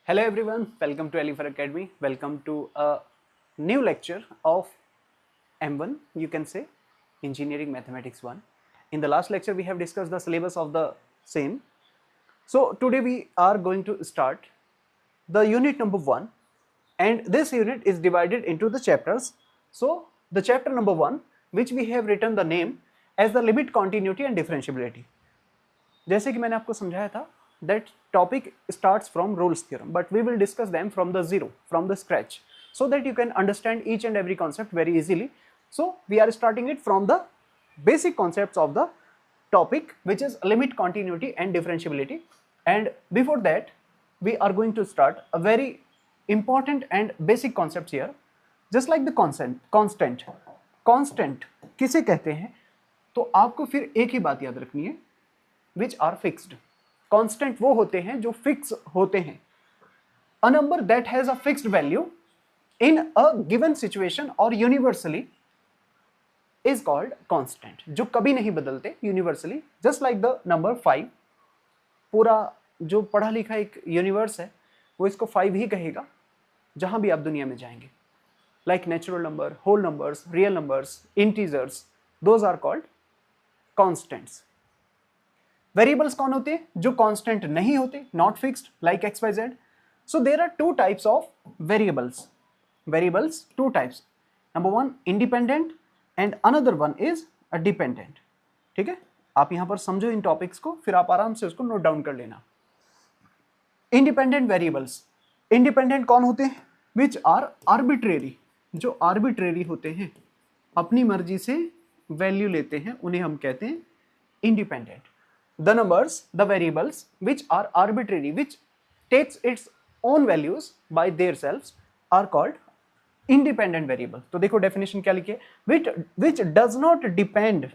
Hello everyone, welcome to Elifer Academy. Welcome to a new lecture of M1, you can say, Engineering Mathematics 1. In the last lecture, we have discussed the syllabus of the same. So today we are going to start the unit number 1, and this unit is divided into the chapters. So the chapter number 1, which we have written the name as the limit continuity and differentiability. जैसे कि मैंने आपको समझाया था that topic starts from Rolle's theorem, but we will discuss them from the zero, from the scratch, so that you can understand each and every concept very easily. So we are starting it from the basic concepts of the topic, which is limit continuity and differentiability. And before that, we are going to start a very important and basic concepts here, just like the constant किसे कहते हैं, तो आपको फिर एक ही बात याद रखनी है, which are fixed. Constant वो होते हैं जो फिक्स होते हैं. A number that has a fixed value in a given situation or universally is called constant. जो कभी नहीं बदलते universally, just like the number 5. पूरा जो पढ़ा लिखा एक यूनिवर्स है वो इसको 5 ही कहेगा जहां भी आप दुनिया में जाएंगे. Like natural number, whole numbers, real numbers, integers, those are called constants. Variables कौन होते हैं? जो कांस्टेंट नहीं होते, not fixed, like X Y Z. So there are two types of variables. Variables two types. Number one independent and another one is a dependent. ठीक है, आप यहां पर समझो इन टॉपिक्स को, फिर आप आराम से उसको नोट डाउन कर लेना. Independent variables. इंडिपेंडेंट कौन होते हैं? Which are arbitrary. जो आर्बिट्रेरी होते हैं, अपनी मर्जी से वैल्यू लेते हैं, उन्हें हम कहते हैं independent. The numbers, the variables which are arbitrary, which takes its own values by themselves, are called independent variable. तो देखो definition क्या लिखी है? Which does not depend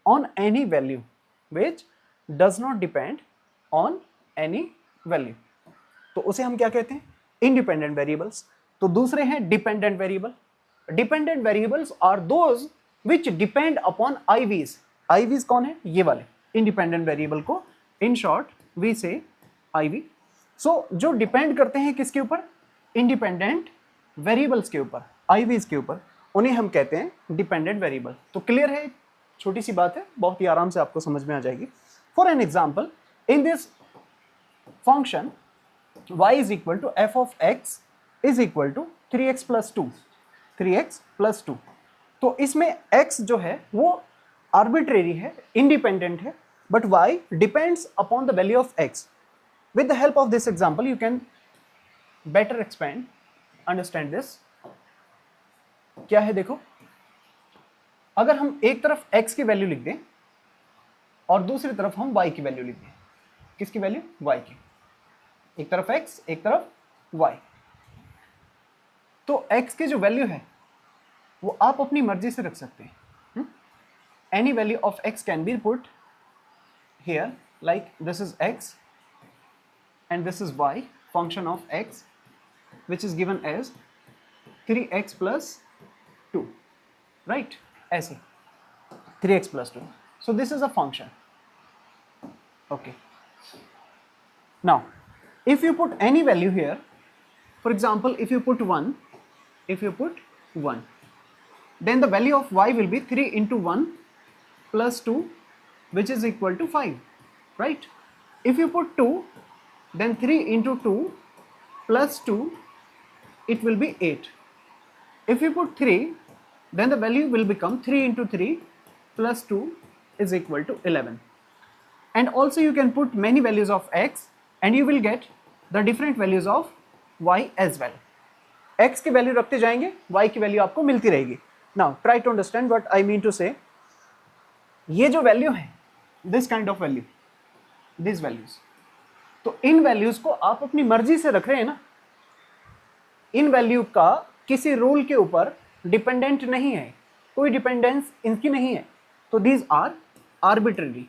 on any value. Which does not depend on any value. तो उसे हम क्या कहते हैं? Independent variables. तो दूसरे हैं dependent variable. Dependent variables are those which depend upon IVs. IVs कौन है? ये वाले इंडिपेंडेंट वेरिएबल को इन शॉर्ट वी से IV. सो जो डिपेंड करते हैं किसके ऊपर? इंडिपेंडेंट वेरिएबल्स के ऊपर, IVs के ऊपर, उन्हें हम कहते हैं डिपेंडेंट वेरिएबल. तो क्लियर है? छोटी सी बात है, बहुत ही आराम से आपको समझ में आ जाएगी. For an example, in this function y is equal to f of x is equal to 3x plus 2. 3x plus 2. तो इसमें x जो है वो arbitrary है, independent है, but y depends upon the value of x. With the help of this example, you can better understand this. क्या है देखो, अगर हम एक तरफ x की वैल्यू लिख दें और दूसरी तरफ हम y की वैल्यू लिख दें. किसकी वैल्यू? y की. एक तरफ x, एक तरफ y. तो x की जो वैल्यू है वो आप अपनी मर्जी से रख सकते हैं. Any value of x can be put here, like this is x and this is y, function of x, which is given as 3x plus 2, right? ऐसे 3x plus 2. So this is a function. Okay. Now, if you put any value here, for example, if you put 1, then the value of y will be 3 into 1 plus 2, which is equal to 5, right? If you put 2, then 3 into 2 plus 2, it will be 8. If you put 3, then the value will become 3 into 3 plus 2 is equal to 11. And also you can put many values of x and you will get the different values of y as well. x की value रखते जाएंगे, y की value आपको मिलती रहेगी. Now try to understand what I mean to say. ये जो value है, this kind of value, this values, तो इन वैल्यूज को आप अपनी मर्जी से रख रहे हैं ना. इन वैल्यू का किसी रूल के ऊपर डिपेंडेंट नहीं है, कोई डिपेंडेंस इनकी नहीं है. तो दीज आर आर्बिट्रेरी.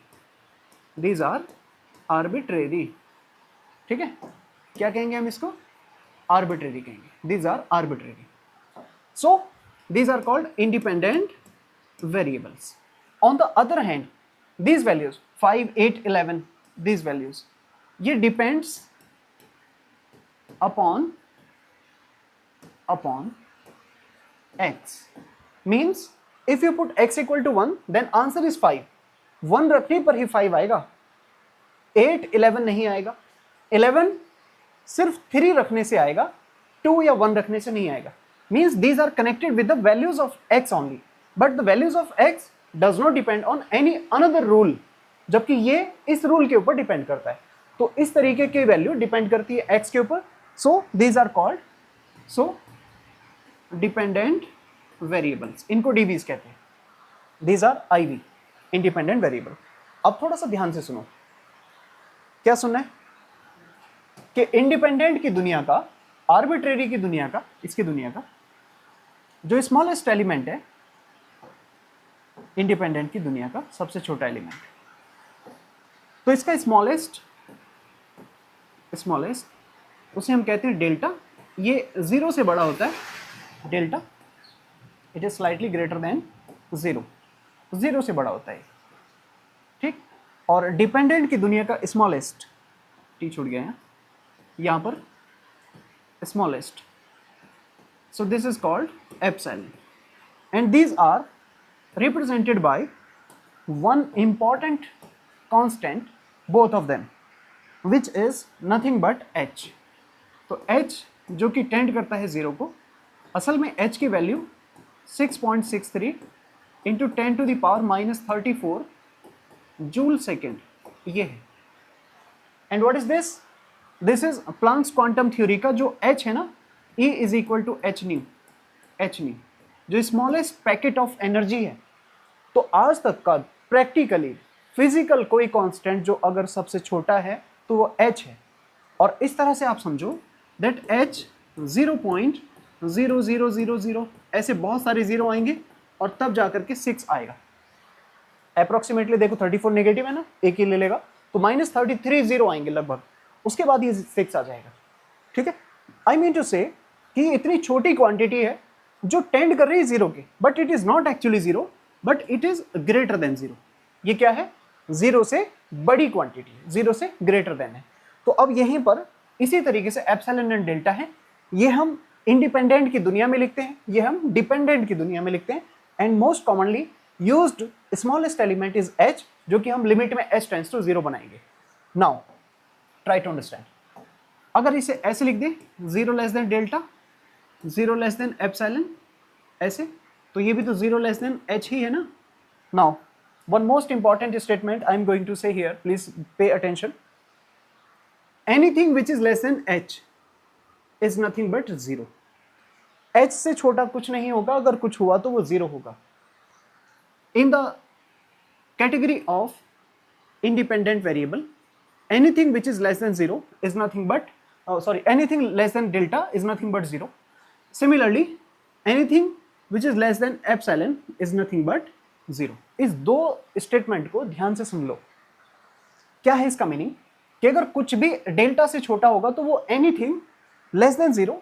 ठीक है, क्या कहेंगे हम इसको? आर्बिट्रेरी कहेंगे. These are arbitrary. So these are called independent variables. On the other hand, these values 5, 8, 11, these values, ये depends upon x means if you put x equal to 1 then answer is 5. 1 रखने पर ही 5 आएगा, 8 11 नहीं आएगा, 11 सिर्फ 3 रखने से आएगा, 2 या 1 रखने से नहीं आएगा. Means these are connected with the values of x only, but the values of x does not depend on any another rule, जबकि ये इस रूल के ऊपर डिपेंड करता है. तो इस तरीके की वैल्यू डिपेंड करती है x के ऊपर. So these are called dependent variables, इनको DVs कहते हैं. These are IV, independent variable. अब थोड़ा सा ध्यान से सुनो. क्या सुनना है कि इंडिपेंडेंट की दुनिया का, आर्बिट्रेरी की दुनिया का, इसकी दुनिया का जो स्मॉलेस्ट एलिमेंट है, इंडिपेंडेंट की दुनिया का सबसे छोटा एलिमेंट, तो इसका स्मॉलेस्ट उसे हम कहते हैं डेल्टा. ये 0 से बड़ा होता है, delta it is slightly greater than 0, 0 से बड़ा होता है, ठीक. और डिपेंडेंट की दुनिया का स्मॉलेस्ट, टी छूट गया है यहाँ पर, smallest, so this is called epsilon, and these are represented by one important constant, both of them, which is nothing but h. तो h जो कि टेंड करता है 0 को, असल में h की value 6.63 into 10 to the power -34 joule second ये है. And what is this? This is Planck's quantum theory का जो h है ना, E is equal to H nu, जो स्मॉलेस्ट पैकेट ऑफ एनर्जी है. तो आज तक का प्रैक्टिकली फिजिकल कोई कांस्टेंट जो अगर सबसे छोटा है तो वो h है. और इस तरह से आप समझो दैट h 0.0000 ऐसे बहुत सारे जीरो आएंगे और तब जाकर के 6 आएगा. अप्रोक्सीमेटली देखो 34 नेगेटिव है ना, एक ही ले लेगा तो -33 जीरो आएंगे लगभग, उसके बाद ये 6 आ जाएगा. ठीक है, आई मीन टू से कि इतनी छोटी क्वांटिटी है जो टेंड कर रही है 0 के, but it is not actually 0, but it is greater than 0. ये क्या है? 0 से बड़ी क्वांटिटी, 0 से ग्रेटर देन है. तो अब यहीं पर इसी तरीके से एप्सिलॉन एंड डेल्टा है, ये हम इंडिपेंडेंट की दुनिया में लिखते हैं, ये हम डिपेंडेंट की दुनिया में लिखते हैं. And most commonly used smallest element is h, जो कि हम लिमिट में h टेंड्स टू 0 बनाएंगे. Now try to understand. अगर इसे ऐसे लिख दें 0 less than delta, 0 less than epsilon, ऐसे, तो ये भी तो 0 लेस देन h ही है ना. Now one most important statement I am going to say here, please pay attention. Anything which is less than h is nothing but 0. h से छोटा कुछ नहीं होगा, अगर कुछ हुआ तो वो 0 होगा. In the category of independent variable, anything which is less than 0 is nothing but anything less than delta is nothing but 0. Similarly, anything which is less than epsilon is nothing but 0. इस दो statement को ध्यान से सुन लो. क्या है इसका meaning? कि अगर कुछ भी डेल्टा से छोटा होगा तो वो anything less then 0,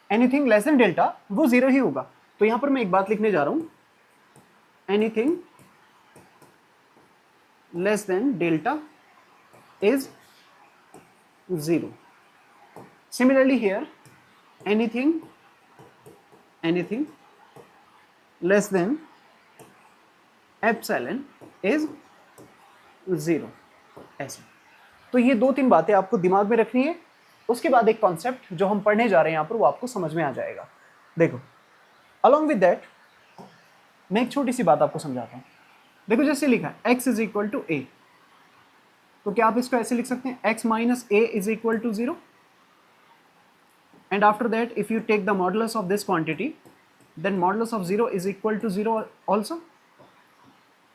anything less than delta वो 0 ही होगा. तो यहां पर मैं एक बात लिखने जा रहा हूं, anything less than delta is 0. Similarly here anything less than epsilon is 0. ऐसे. तो ये 2-3 बातें आपको दिमाग में रखनी है. उसके बाद एक कॉन्सेप्ट जो हम पढ़ने जा रहे हैं यहाँ पर वो आपको समझ में आ जाएगा. देखो, अलॉन्ग विद दैट मैं एक छोटी सी बात आपको समझाता हूँ. देखो, जैसे लिखा है x is equal to a, तो क्या आप इसको ऐसे लिख सकते हैं, x minus a is equal to 0. And after that if you take the modulus of this quantity then modulus of 0 is equal to 0 also.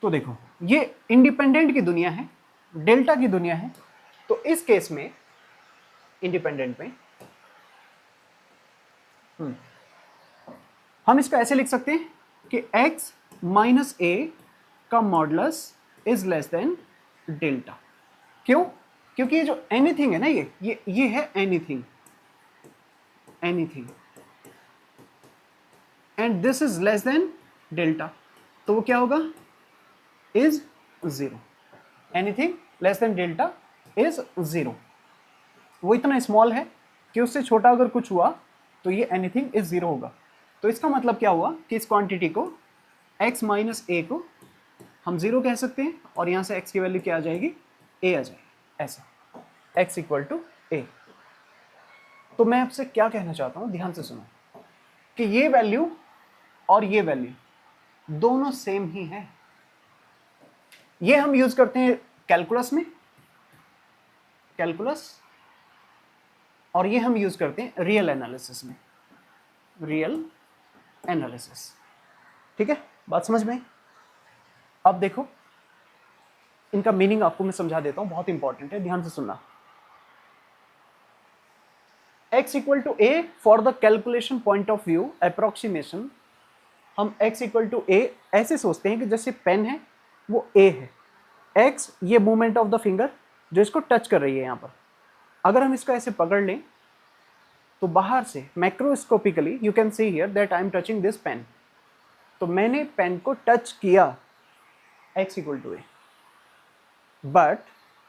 तो देखो, ये इंडिपेंडेंट की दुनिया है, डेल्टा की दुनिया है. तो इस केस में इंडिपेंडेंट में हम इसको ऐसे लिख सकते हैं कि x माइनस a का modulus is less than delta. क्यों? क्योंकि ये जो एनीथिंग है ना, ये है anything and this is less than delta. तो वो क्या होगा? Is 0. Anything less than delta is 0. वो इतना स्मॉल है कि उससे छोटा अगर कुछ हुआ तो ये एनीथिंग इज 0 होगा। तो इसका मतलब क्या हुआ कि इस क्वांटिटी को x माइनस ए को हम 0 कह सकते हैं और यहाँ से x की वैल्यू क्या आ जाएगी, a आ जाएगी, ऐसा x इक्वल टू ए। तो मैं आपसे क्या कहना चाहता हूँ, ध्यान से सुनो कि ये वैल्यू और ये वैल्यू दोनों सेम ही है। ये हम यूज करते हैं कैलकुलस में, कैलकुलस, और ये हम यूज करते हैं रियल एनालिसिस में, रियल एनालिसिस। ठीक है, बात समझ में? अब देखो इनका मीनिंग आपको मैं समझा देता हूं, बहुत इंपॉर्टेंट है, ध्यान से सुनना। x equal to a for the calculation point of view approximation, हम x इक्वल टू ए ऐसे सोचते हैं कि जैसे पेन है वो a है, x ये मूवमेंट ऑफ द फिंगर जो इसको टच कर रही है यहाँ पर। अगर हम इसको ऐसे पकड़ लें तो बाहर से macroscopically you can see here that I am touching this pen. तो मैंने पेन को टच किया x equal to a. But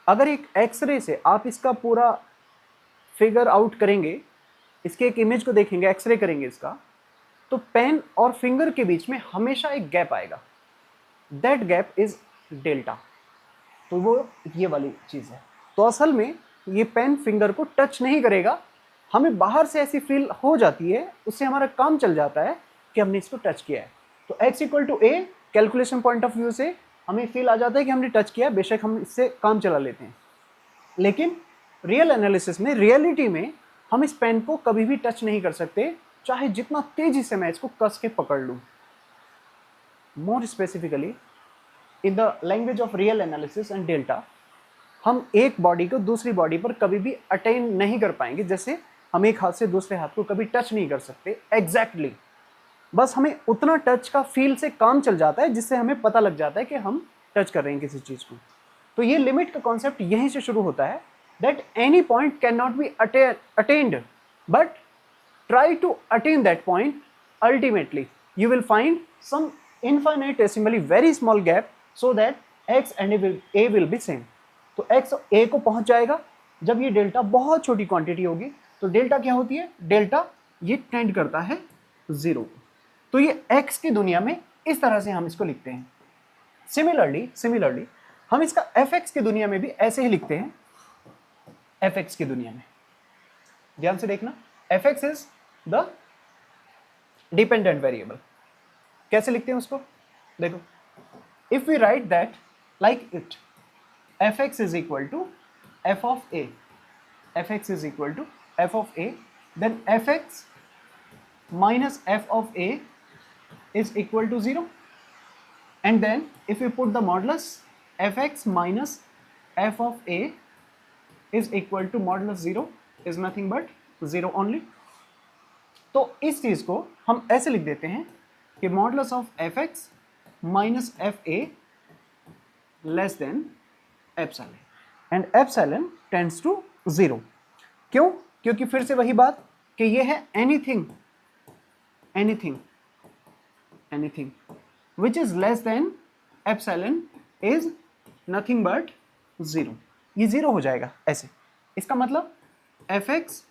अगर एक एक्सरे से आप इसका पूरा फिगर आउट करेंगे, इसके एक इमेज को देखेंगे, एक्सरे करेंगे इसका, तो पेन और फिंगर के बीच में हमेशा एक गैप आएगा। That gap is delta. तो वो ये वाली चीज़ है। तो असल में ये पेन फिंगर को टच नहीं करेगा, हमें बाहर से ऐसी फील हो जाती है, उससे हमारा काम चल जाता है कि हमने इसको टच किया है। तो x equal to a calculation point of view से हमें फील आ जाता है कि हमने टच किया, बेशक हम इससे काम चला लेते हैं। लेकिन रियल एनालिसिस में, रियलिटी में हम इस पेन को कभी भी टच नहीं कर सकते, चाहे जितना तेजी से मैं इसको कस के पकड़ लूँ। More specifically in the language of real analysis and delta, हम एक बॉडी को दूसरी बॉडी पर कभी भी अटेन नहीं कर पाएंगे। जैसे हम एक हाथ से दूसरे हाथ को कभी टच नहीं कर सकते एग्जैक्टली, बस हमें उतना टच का फील से काम चल जाता है जिससे हमें पता लग जाता है कि हम टच कर रहे हैं किसी चीज़ को। तो ये लिमिट का कॉन्सेप्ट यहीं से शुरू होता है, that any point can not be attend, but try to attain that point. Ultimately you will find some infinitesimally very small gap so that x and a will be same. तो x a को पहुंच जाएगा। जब ये delta बहुत छोटी quantity होगी तो डेल्टा क्या होती है, डेल्टा ये टेंड करता है 0। तो ये x की दुनिया में इस तरह से हम इसको लिखते हैं। सिमिलरली हम इसका fx की दुनिया में भी ऐसे ही लिखते हैं। fx की दुनिया में ध्यान से देखना, fx is the dependent variable. कैसे लिखते हैं उसको, देखो, if we write that like it, fx is equal to f of a, fx is equal to f of a, then fx minus f of a is equal to 0, and then if we put the modulus, fx minus f of a is equal to modulus 0 is nothing but 0 only. तो इस चीज को हम ऐसे लिख देते हैं कि modulus of fx minus fa less than epsilon, and epsilon tends to 0। क्यों? क्योंकि फिर से वही बात कि ये है anything which is less than epsilon is nothing but 0। ये 0 हो जाएगा ऐसे। इसका मतलब fx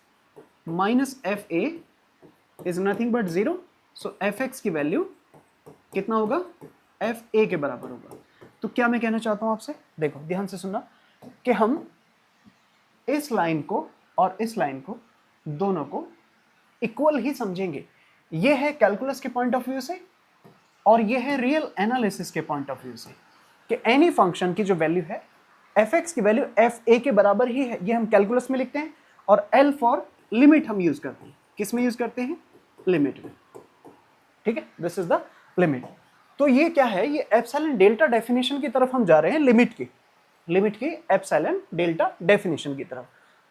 minus fa is nothing but 0, so fx की वैल्यू कितना होगा, fa के बराबर होगा। तो क्या मैं कहना चाहता हूं आपसे, देखो ध्यान से सुनना, कि हम इस लाइन को और इस लाइन को दोनों को इक्वल ही समझेंगे। ये है कैलकुलस के पॉइंट ऑफ व्यू से और ये है रियल एनालिसिस के पॉइंट ऑफ व्यू से, कि एनी फंक्शन की जो वैल्यू है fx की वैल्यू fa के बराबर ही है। ये हम कैलकुलस में लिखते हैं, और L फॉर लिमिट हम यूज करते हैं। किस में यूज करते हैं, लिमिट में। ठीक है, दिस इज द लिमिट। तो ये क्या है, ये एप्सिलॉन डेल्टा डेफिनेशन की तरफ हम जा रहे हैं, लिमिट की एप्सिलॉन डेल्टा डेफिनेशन की तरफ।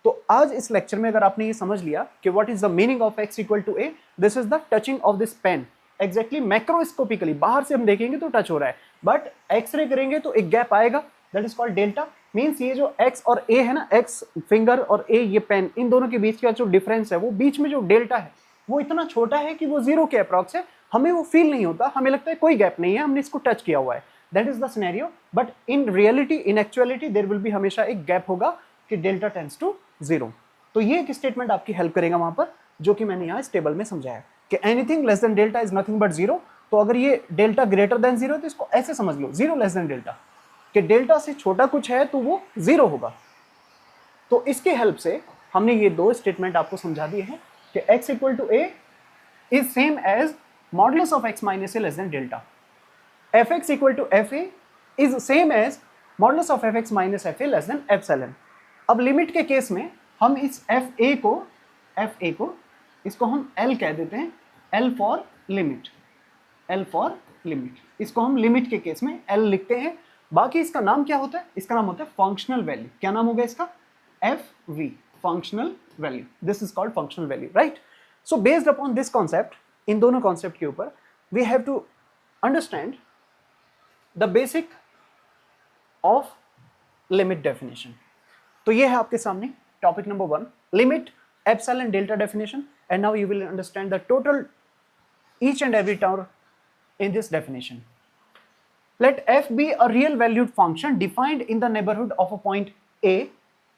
तो आज इस लेक्चर में अगर आपने ये समझ लिया कि what is the meaning of x equal to a, this is the touching of this pen. Exactly macroscopically बाहर से हम देखेंगे तो टच हो रहा है, बट एक्सरे करेंगे तो एक गैप आएगा, that is called delta. Means ये जो x और a है ना, x फिंगर और a ये पेन, इन दोनों के बीच का जो डिफरेंस है, वो बीच में जो डेल्टा है वो इतना छोटा है कि वो 0 के अप्रॉक्स है। हमें वो फील नहीं होता, हमें लगता है कोई गैप नहीं है, हमने इसको टच किया हुआ है। That is the scenario, but in reality, in actuality there will be हमेशा एक गैप होगा कि डेल्टा टेंड्स टू 0। तो ये एक स्टेटमेंट आपकी हेल्प करेगा वहां पर, जो कि मैंने यहाँ इस टेबल में समझाया कि anything less than delta is nothing but zero. तो अगर ये डेल्टा ग्रेटर देन जीरो तो इसको ऐसे समझ लो, जीरो लेस देन डेल्टा, कि डेल्टा से छोटा कुछ है तो वो जीरो होगा। तो इसके हेल्प से हमने ये दो स्टेटमेंट आपको समझा दिए हैं कि x equal to a is same as modulus of x minus a less than delta, fx equal to f a is same as modulus of fx minus f a less than epsilon. अब limit के case में हम इस fa को इसको हम L कह देते हैं, L for limit, L for limit, इसको हम लिमिट के केस में L लिखते हैं। बाकी इसका नाम क्या होता है? इसका नाम होता है फंक्शनल वैल्यू। क्या नाम होगा इसका? FV, functional value. This is called functional value, right? So based upon this concept, इन दोनों कॉन्सेप्ट के ऊपर we have to understand the basic of limit definition. तो ये है आपके सामने topic number 1, limit, epsilon, delta definition, and now you will understand the total each and every term in this definition. Let f be a real valued function defined in the neighborhood of a point A,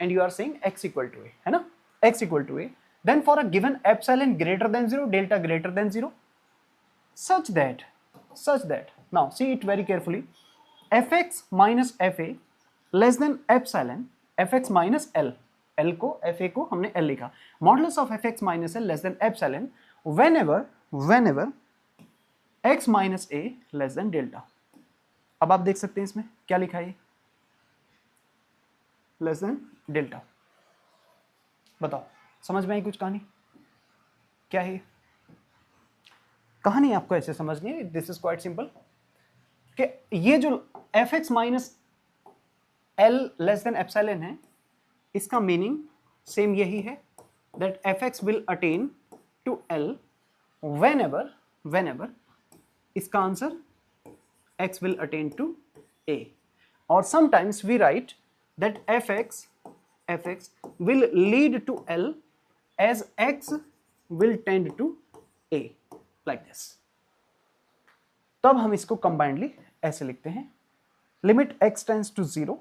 and you are saying x equal to a, है ना? X equal to a. Then for a given epsilon greater than 0, delta greater than 0, such that, now see it very carefully, fx minus fa less than epsilon, fx minus l, l को fa को हमने l लिखा, modulus of fx minus l less than epsilon whenever x minus a less than delta। अब आप देख सकते हैं इसमें क्या लिखा है, लेस देन डेल्टा। बताओ समझ में आई कुछ कहानी? क्या है कहानी? आपको ऐसे समझनी है, दिस इज क्वाइट सिंपल, कि ये जो fx minus l less than epsilon है, इसका मीनिंग सेम यही है, that fx will attain to l whenever इसका answer x will attain to a, or sometimes we write that fx will lead to L as x will tend to a, like this। तब हम इसको combinedly ऐसे लिखते हैं, limit x tends to 0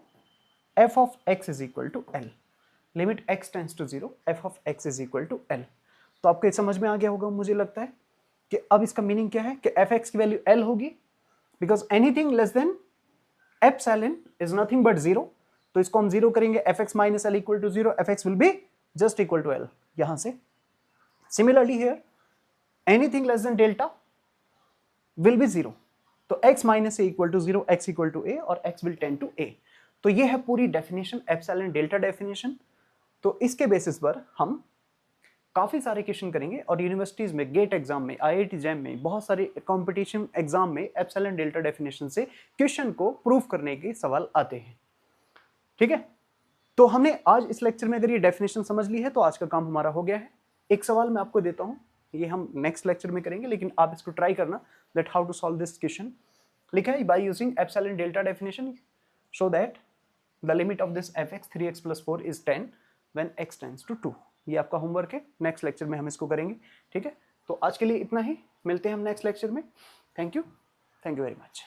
f of x is equal to L, limit x tends to 0 f of x is equal to L। तो आपको समझ में आ गया होगा मुझे लगता है कि अब इसका मीनिंग क्या है कि fx की वैल्यू L होगी, because anything less than epsilon is nothing but 0। तो इसको हम 0 करेंगे, fx minus l equal to 0, fx will be just equal to L यहां से। Similarly here anything less than delta will be 0, तो x minus a equal to 0, x equal to a, और x will tend to a। तो ये है पूरी definition, epsilon delta definition. तो इसके बेसिस पर हम काफ़ी सारे क्वेश्चन करेंगे, और यूनिवर्सिटीज़ में, गेट एग्जाम में, IIT जैम में, बहुत सारे कंपटीशन एग्जाम में एप्सिलॉन डेल्टा डेफिनेशन से क्वेश्चन को प्रूव करने के सवाल आते हैं। ठीक है, तो हमने आज इस लेक्चर में अगर ये डेफिनेशन समझ ली है तो आज का काम हमारा हो गया है। एक सवाल मैं आपको देता हूँ, ये हम नेक्स्ट लेक्चर में करेंगे, लेकिन आप इसको ट्राई करना, that how to solve this question. लिखा है by using epsilon delta definition show that the limit of this fx 3x + 4 is 10 when x tends to 2। ये आपका होमवर्क है, नेक्स्ट लेक्चर में हम इसको करेंगे। ठीक है, तो आज के लिए इतना ही, मिलते हैं हम नेक्स्ट लेक्चर में। Thank you very much.